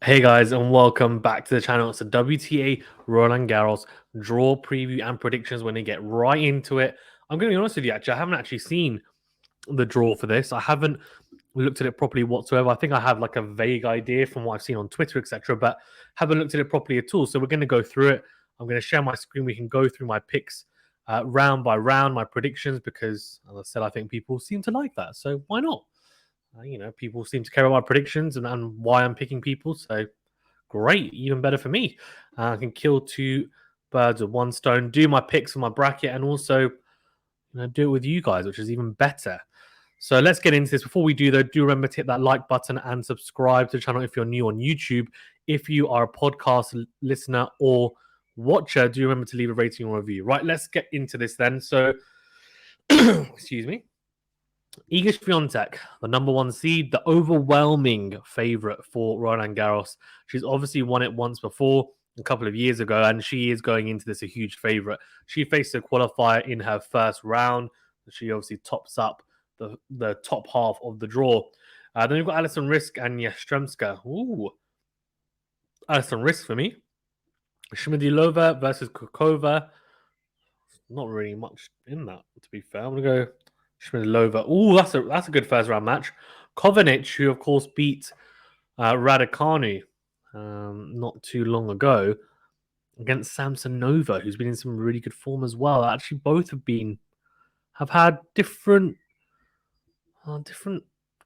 Hey guys, and welcome back to the channel. It's a WTA Roland Garros draw preview and predictions. When we get right into it, I'm going to be honest with you. Actually, I haven't actually seen the draw for this. I haven't looked at it properly whatsoever. I think I have like a vague idea from what I've seen on Twitter, etc., but haven't looked at it properly at all. So we're going to go through it. I'm going to share my screen. We can go through my picks round by round, my predictions, because as I said, I think people seem to like that. So why not? People seem to care about my predictions and why I'm picking people. So great, even better for me. I can kill two birds with one stone, do my picks for my bracket, and also do it with you guys, which is even better. So let's get into this. Before we do, though, do remember to hit that like button and subscribe to the channel if you're new on YouTube. If you are a podcast listener or watcher, do remember to leave a rating or review. Right, let's get into this then. So, excuse me. Iga Swiatek, the number one seed, the overwhelming favorite for Roland Garros. She's obviously won it once before, a couple of years ago, and she is going into this a huge favorite. She faced a qualifier in her first round. She obviously tops up the top half of the draw. Then we've got Alison Risk and Yastremska. Ooh, Alison Risk for me. Shmidilova versus Kukova. Not really much in that, to be fair. I'm going to go Shmidilova. Oh, that's a good first round match. Kovanic, who of course beat Raducanu not too long ago, against Samsonova, who's been in some really good form as well. Actually, both have had different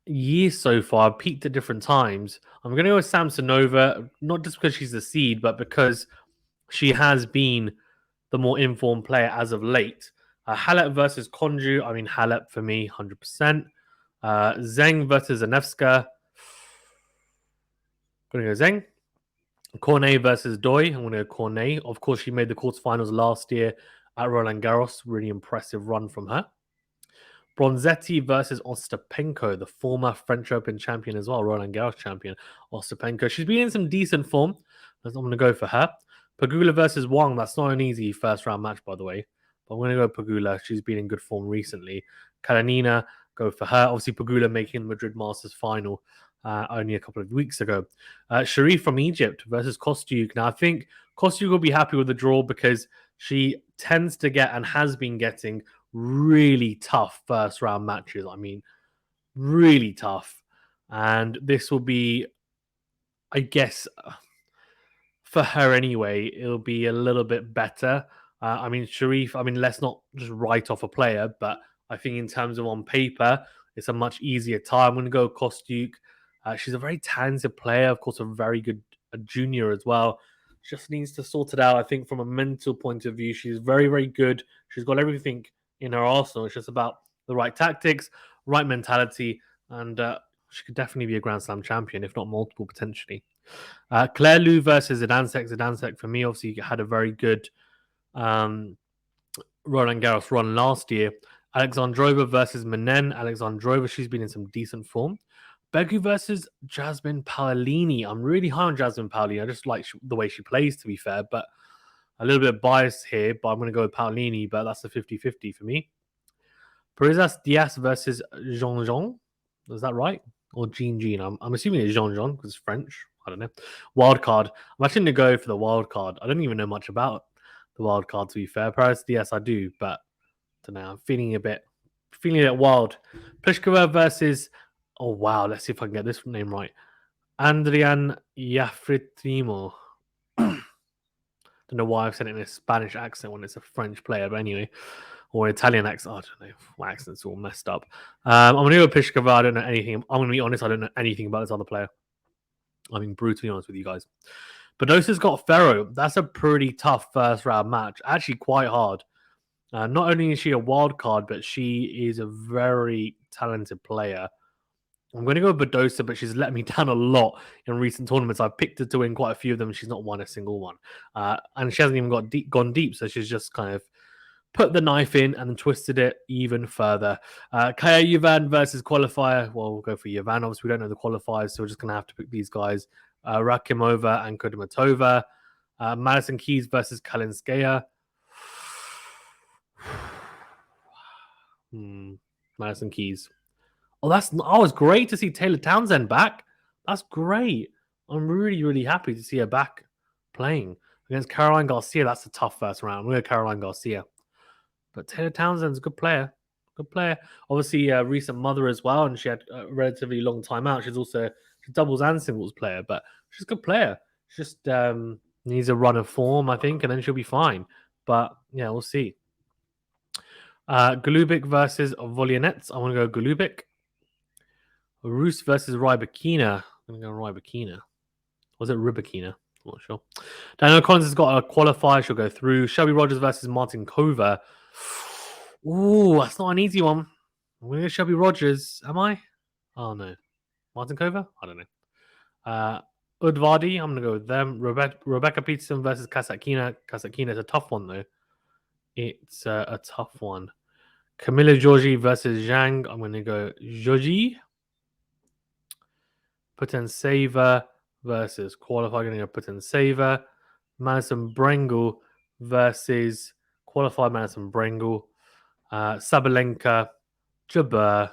years so far, peaked at different times. I'm going to go with Samsonova, not just because she's the seed, but because she has been the more informed player as of late. Halep versus Konju. I mean, Halep for me, 100%. Zheng versus Anevska. Going to go Zheng. Cornet versus Doi. I'm going to go Cornet. Of course, she made the quarterfinals last year at Roland Garros. Really impressive run from her. Bronzetti versus Ostapenko, the former French Open champion as well, Roland Garros champion. Ostapenko. She's been in some decent form. I'm going to go for her. Pegula versus Wang. That's not an easy first round match, by the way. But I'm going to go Pegula. She's been in good form recently. Karenina, go for her. Obviously, Pegula making the Madrid Masters final only a couple of weeks ago. Sharif from Egypt versus Kostyuk. Now, I think Kostyuk will be happy with the draw because she tends to get and has been getting really tough first round matches. I mean, really tough. And this will be, I guess, for her anyway, it'll be a little bit better. I mean, Sharif, let's not just write off a player, but I think in terms of on paper, it's a much easier tie. I'm going to go Kostyuk. She's a very talented player, of course, a very good junior as well. Just needs to sort it out. I think from a mental point of view, she's very, very good. She's got everything in her arsenal. It's just about the right tactics, right mentality, and she could definitely be a Grand Slam champion, if not multiple potentially. Claire Liu versus Zidansek. Zidansek, for me, obviously had a very good Roland Garros run last year. Alexandrova versus Menen. Alexandrova, she's been in some decent form. Begu versus Jasmine Paolini. I'm really high on Jasmine Paolini. I just like the way she plays, to be fair, but a little bit biased here, but I'm going to go with Paolini, but that's a 50-50 for me. Parisas Diaz versus Jean-Jean. Is that right? Or Jean. I'm assuming it's Jean-Jean because it's French. I don't know. Wild card. I'm actually going to go for the wild card. I don't even know much about the wild card, to be fair. Paris Diaz, I do, but I don't know. I'm feeling a bit wild. Pliskova versus, oh wow, let's see if I can get this name right. Adrian Yafritimo. Don't know why I've said it in a Spanish accent when it's a French player, but anyway, or an Italian accent. I don't know. My accent's all messed up. I'm going to go Pliskova. I don't know anything. I'm going to be honest. I don't know anything about this other player. I mean, brutally honest with you guys. Badosa's got Ferro. That's a pretty tough first round match. Actually, quite hard. Not only is she a wild card, but she is a very talented player. I'm going to go Badosa, but she's let me down a lot in recent tournaments. I've picked her to win quite a few of them. She's not won a single one. And she hasn't even gone deep. So she's just kind of put the knife in and then twisted it even further. Kaya Yuvan versus qualifier. Well, we'll go for Yuvan. Obviously, we don't know the qualifiers, so we're just going to have to pick these guys. Rakimova and Kudermetova. Madison Keys versus Kalinskaya. Madison Keys. Oh, it's great to see Taylor Townsend back. That's great. I'm really, really happy to see her back playing against Caroline Garcia. That's a tough first round. I'm going to go Caroline Garcia. But Taylor Townsend's a good player. Good player. Obviously, a recent mother as well, and she had a relatively long time out. She's also a doubles and singles player, but she's a good player. She just needs a run of form, I think, and then she'll be fine. But yeah, we'll see. Golubic versus Volyanets. I want to go Golubic. Roos versus Rybakina. I'm going to go Rybakina. Was it Rybakina? I'm not sure. Danielle Collins has got a qualifier. She'll go through. Shelby Rogers versus Martin Kova. Ooh, that's not an easy one. I'm going to go Shelby Rogers. Am I? Oh, no. Martin Kova? I don't know. Udvardy, I'm going to go with them. Rebecca Peterson versus Kasatkina. Kasatkina is a tough one, though. It's a tough one. Camila Giorgi versus Zhang. I'm going to go Giorgi. Putintseva versus qualifier. I'm going to go Putintseva. Madison Brengle versus qualified Madison Brengle. Sabalenka, Jabeur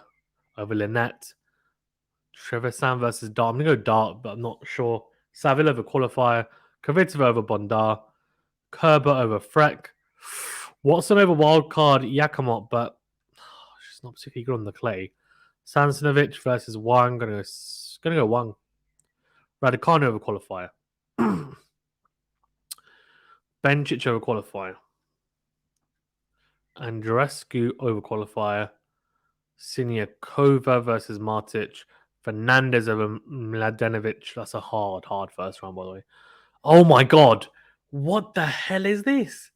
over Lynette. Trevisan versus Dart. I'm going to go Dart, but I'm not sure. Saville over qualifier. Kvitova over Bondar. Kerber over Freck. Watson over wildcard Yakamot, but she's not particularly good on the clay. Sansanovic versus Wang. Gonna go Wang. Raducanu over qualifier. Bencic over qualifier. Andreescu over qualifier. Siniakova versus Martic. Fernandez over Mladenovic. That's a hard first round, by the way. Oh my god. What the hell is this?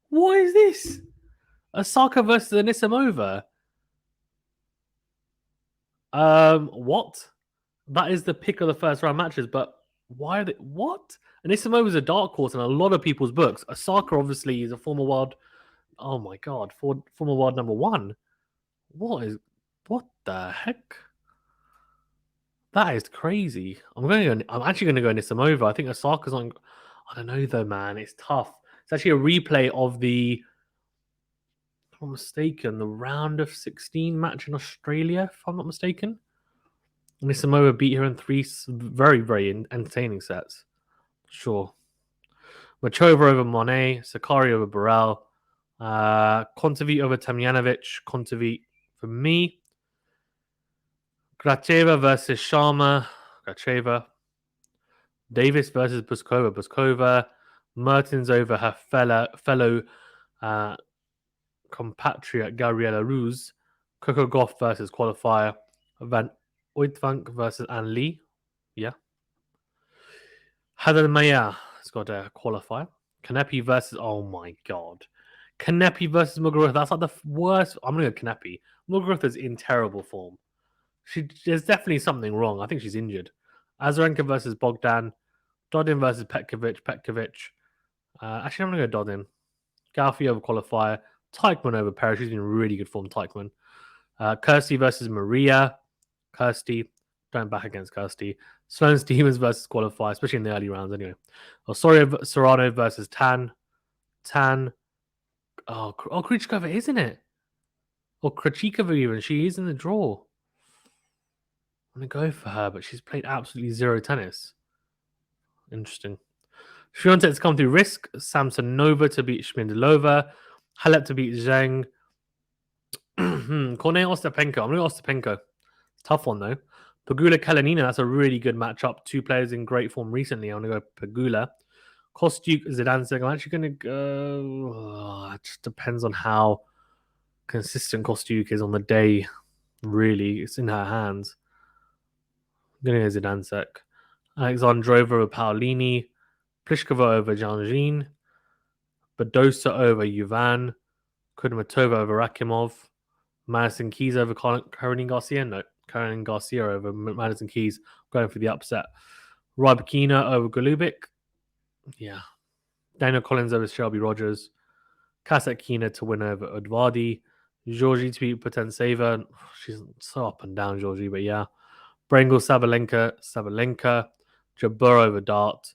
What is this? Osaka versus Anisimova. What? That is the pick of the first round matches, but why are they... What? Anisimova is a dark horse in a lot of people's books. Osaka obviously is a former world... Oh my god. Former world number one. What the heck? That is crazy. I'm actually going to go Anisimova. I think Osaka's on... I don't know though, man. It's tough. It's actually a replay of the... If I'm not mistaken, the round of 16 match in Australia, if I'm not mistaken. Anisimova beat her in 3 very, very entertaining sets. Sure. Machova over Monet. Sakkari over Burrell. Kontaveit over Tomljanovic. Kontaveit for me. Gracheva versus Sharma. Gracheva. Davis versus Pliskova. Pliskova. Mertens over her fellow compatriot Gabriela Ruse. Coco Gauff versus qualifier. Van Uitvank versus Anne Lee. Yeah. Haddad Maya has got a qualifier. Kanepi versus... Oh my god. Kanepi versus Muguruza. That's like the worst... I'm going to go Kanepi. Muguruza's in terrible form. There's definitely something wrong. I think she's injured. Azarenka versus Bogdan. Dodin versus Petkovic. Actually, I'm going to go Dodin. Galfi over qualifier. Teichmann over Perez. She's in really good form, Teichmann. Kirsty versus Maria. Kirsty. Don't back against Kirsty. Sloane Stevens versus qualifier, especially in the early rounds anyway. Osorio Serrano versus Tan. Oh, Krejcikova, isn't it? Or Krejcikova even. She is in the draw. I'm going to go for her, but she's played absolutely zero tennis. Interesting. Swiatek's come through risk. Samsonova to beat Shmindlova. Halep to beat Zheng. Cornet Ostapenko. I'm going to go Ostapenko. Tough one, though. Pegula Kalinina. That's a really good matchup. 2 players in great form recently. I'm going to go Pegula. Kostyuk Zidansek. I'm actually going to go... it just depends on how consistent Kostyuk is on the day. Really, it's in her hands. I'm going to go Zidansek. Alexandrova over Paolini. Pliskova over Janjin. Badosa over Yuvan. Kudermetova over Rakimov. Madison Keys over Karolina Garcia. No, Karolina Garcia over Madison Keys. Going for the upset. Rybakina over Golubic. Yeah. Danielle Collins over Shelby Rogers. Kasatkina to win over Udvardy. Giorgi to beat Putintseva. She's so up and down, Giorgi, but yeah. Brengle Sabalenka. Jabeur over Dart.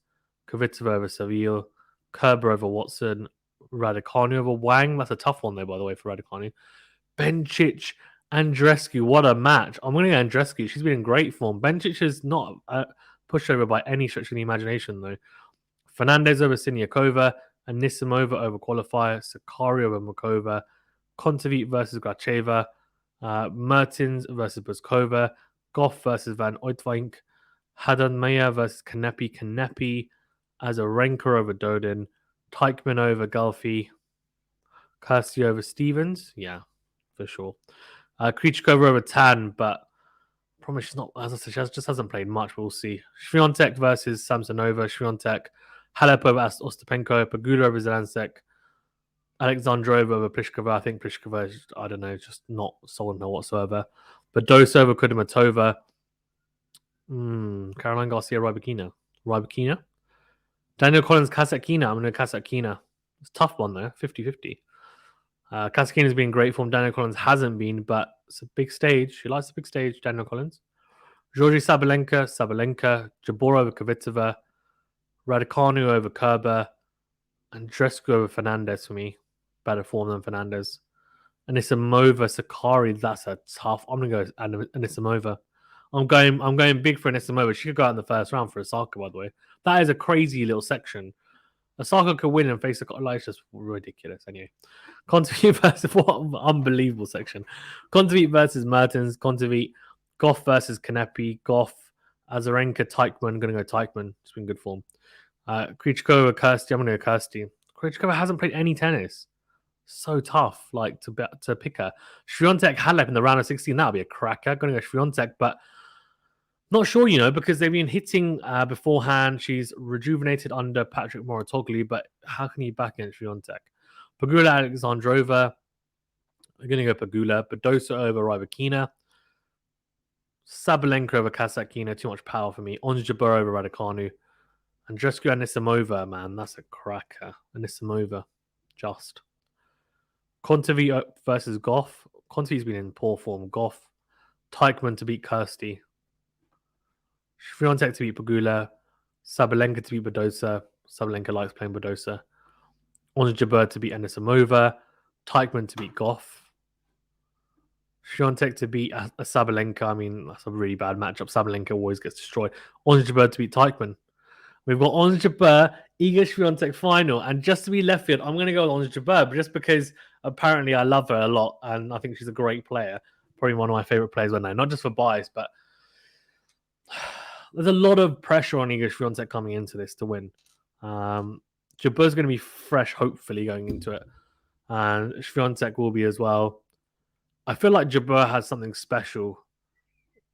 Kvitova over Seville. Kerber over Watson. Raducanu over Wang. That's a tough one, though, by the way, for Raducanu. Bencic, Andreescu. What a match. I'm going to go Andreescu. She's been in great form. Bencic is not pushover by any stretch of the imagination, though. Fernandez over Siniakova, Anisimova over qualifier, Sakkari over Mukova, Kontaveit versus Gracheva, Mertens versus Pliskova, Goff versus Van Uytvanck, Haddad-Meyer versus Kanepi, Azarenka over Dodin, Teichmann over Galfi, Kirsty over Stevens, yeah, for sure. Krejcikova over Tan, but I promise she's not, as I said, she just hasn't played much, but we'll see. Swiatek versus Samsonova, Swiatek, Halep over Ostapenko, Pegula over Zelansek, Alexandrova over Pliskova. I think Pliskova is, I don't know, just not sold her whatsoever. Badosa over Kudermetova. Caroline Garcia, Rybakina. Danielle Collins, Kasatkina. I'm going to Kasatkina. It's a tough one, though. 50-50. Kasatkina's been great form. Danielle Collins hasn't been, but it's a big stage. She likes the big stage, Danielle Collins. Georgi Sabalenka. Jabeur over Kvitova. Raducanu over Kerber. And Andreescu over Fernandez for me. Better form than Fernandez. Anisimova, Sakkari. That's a tough. I'm going to go Anisimova. I'm going big for Anisimova. She could go out in the first round for Osaka, by the way. That is a crazy little section. Osaka could win and face a like, it's just ridiculous. Anyway, Kontaveit versus what an unbelievable section. Kontaveit versus Mertens. Kontaveit. Goff versus Kanepi. Goff. Azarenka, Teichmann. Going to go Teichmann. It's been good form. Krejcikova, Kirsty. I'm going to go Kirsty. Krejcikova hasn't played any tennis. So tough, like to pick her. Swiatek, Halep in the round of 16. That'll be a cracker. Going to go Swiatek, but not sure, because they've been hitting beforehand. She's rejuvenated under Patrick Mouratoglou, but how can you back against Swiatek? Pegula, Alexandrova. We're going to go Pegula. Badosa over Rybakina. Sabalenka over Kasatkina. Too much power for me. Ons Jabeur over Raducanu. Andreescu, Anisimova, man. That's a cracker. Anisimova. Just. Kontaveit versus Goff. Kontaveit's been in poor form. Goff. Teichmann to beat Kirsty. Swiatek to beat Pegula. Sabalenka to beat Badosa. Sabalenka likes playing Badosa. Ons Jabeur to beat Anisimova. Teichmann to beat Goff. Swiatek to beat Sabalenka. I mean, that's a really bad matchup. Sabalenka always gets destroyed. Ons Jabeur to beat Teichmann. We've got Ons Jabeur, Iga Swiatek final. And just to be left field, I'm going to go with Ons Jabeur, just because apparently I love her a lot. And I think she's a great player. Probably one of my favorite players right now. Not just for bias, but there's a lot of pressure on Iga Swiatek coming into this to win. Jabeur's going to be fresh, hopefully, going into it. And Swiatek will be as well. I feel like Jabeur has something special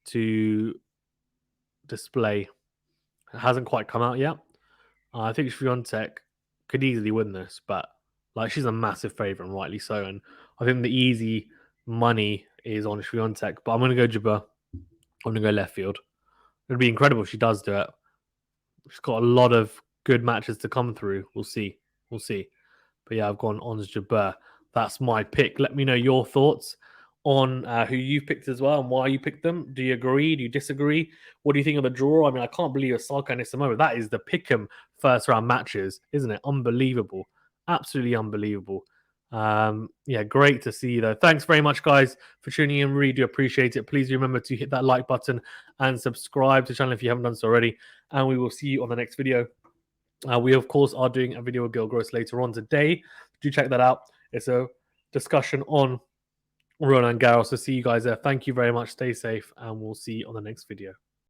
to display. It hasn't quite come out yet. I think Swiatek could easily win this, but she's a massive favourite, and rightly so. And I think the easy money is on Swiatek, but I'm going to go Jabeur. I'm going to go left field. It'd be incredible if she does do it. She's got a lot of good matches to come through. We'll see. But yeah, I've gone Ons Jabeur. That's my pick. Let me know your thoughts on who you picked as well and why you picked them. Do you agree? Do you disagree? What do you think of the draw? I mean, I can't believe Osaka and Anisimova. That is the pick'em first round matches, isn't it? Unbelievable. Absolutely unbelievable. Yeah, great to see you though. Thanks very much, guys, for tuning in. Really do appreciate it. Please remember to hit that like button and subscribe to the channel if you haven't done so already. And we will see you on the next video. We, of course, are doing a video with Girl Gross later on today. Do check that out. It's a discussion on Roland Garros. So see you guys there. Thank you very much. Stay safe, and we'll see you on the next video.